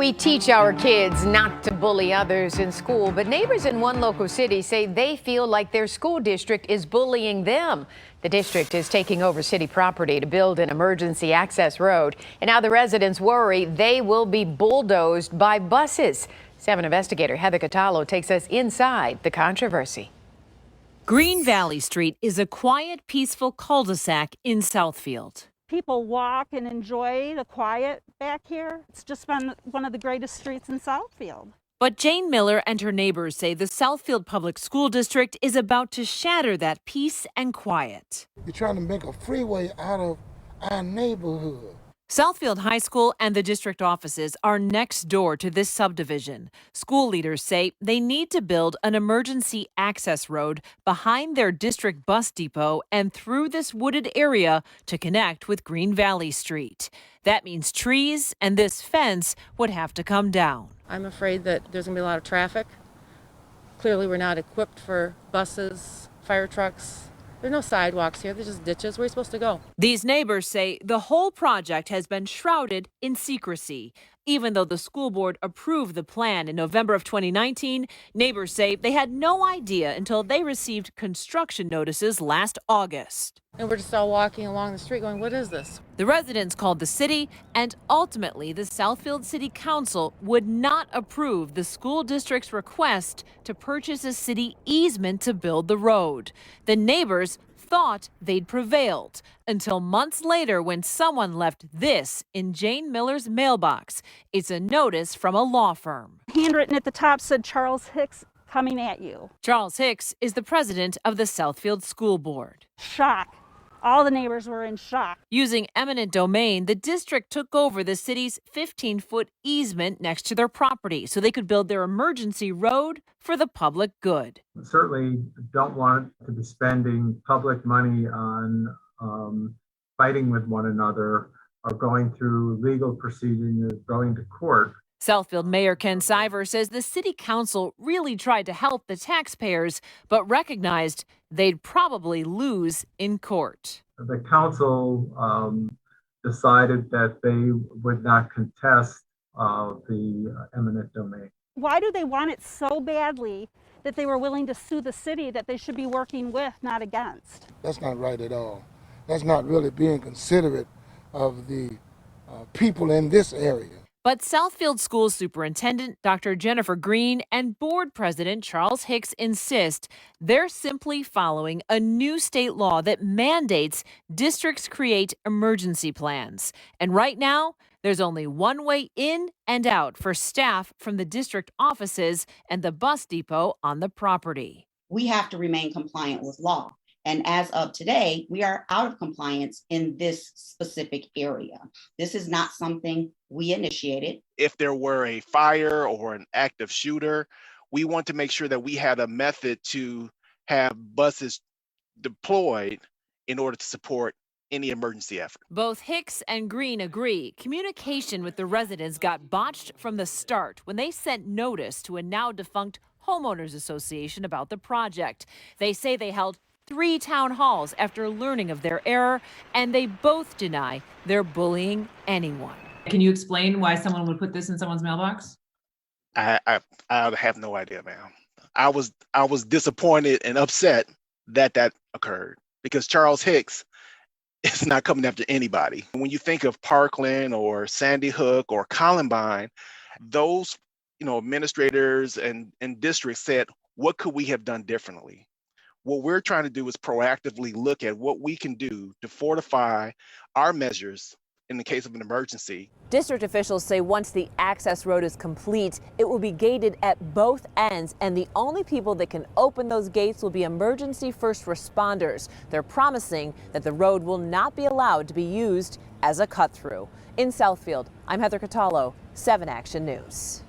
We teach our kids not to bully others in school, but neighbors in one local city say they feel like their school district is bullying them. The district is taking over city property to build an emergency access road, and now the residents worry they will be bulldozed by buses. 7 investigator Heather CATALLO takes us inside the controversy. Green Valley Street is a quiet, peaceful cul-de-sac in Southfield. People walk and enjoy the quiet back here. It's just been one of the greatest streets in Southfield. But Jane Miller and her neighbors say the Southfield Public School District is about to shatter that peace and quiet. You're trying to make a freeway out of our neighborhood. Southfield High School and the district offices are next door to this subdivision. School leaders say they need to build an emergency access road behind their district bus depot and through this wooded area to connect with Green Valley Street. That means trees and this fence would have to come down. I'm afraid that there's going to be a lot of traffic. Clearly, we're not equipped for buses, fire trucks. There's no sidewalks here. There's just ditches. Where are you supposed to go? These neighbors say the whole project has been shrouded in secrecy. Even though the school board approved the plan in November of 2019, neighbors say they had no idea until they received construction notices last August. And we're just all walking along the street going, what is this? The residents called the city, and ultimately the Southfield City Council would not approve the school district's request to purchase a city easement to build the road. The neighbors thought they'd prevailed until months later when someone left this in Jane Miller's mailbox. It's a notice from a law firm. Handwritten at the top said Charles Hicks coming at you. Charles Hicks is the president of the Southfield School Board. Shock. All the neighbors were in shock. Using eminent domain, the district took over the city's 15-foot easement next to their property so they could build their emergency road for the public good. We certainly don't want to be spending public money on fighting with one another or going through legal proceedings, going to court. Southfield Mayor Ken SIVER says the city council really tried to help the taxpayers, but recognized they'd probably lose in court. The council decided that they would not contest the eminent domain. Why do they want it so badly that they were willing to sue the city that they should be working with, not against? That's not right at all. That's not really being considerate of the people in this area. But Southfield School Superintendent Dr. Jennifer Green and Board President Charles Hicks insist they're simply following a new state law that mandates districts create emergency plans. And right now, there's only one way in and out for staff from the district offices and the bus depot on the property. We have to remain compliant with law. And as of today, we are out of compliance in this specific area. This is not something we initiated. If there were a fire or an active shooter, we want to make sure that we had a method to have buses deployed in order to support any emergency effort. Both Hicks and Green agree communication with the residents got botched from the start when they sent notice to a now defunct homeowners association about the project. They say they held 3 town halls after learning of their error, and they both deny they're bullying anyone. Can you explain why someone would put this in someone's mailbox? I have no idea, ma'am. I was disappointed and upset that occurred because Charles Hicks is not coming after anybody. When you think of Parkland or Sandy Hook or Columbine, those administrators and districts said, what could we have done differently? What we're trying to do is proactively look at what we can do to fortify our measures in the case of an emergency. District officials say once the access road is complete, it will be gated at both ends, and the only people that can open those gates will be emergency first responders. They're promising that the road will not be allowed to be used as a cut-through. In Southfield, I'm Heather CATALLO, 7 Action News.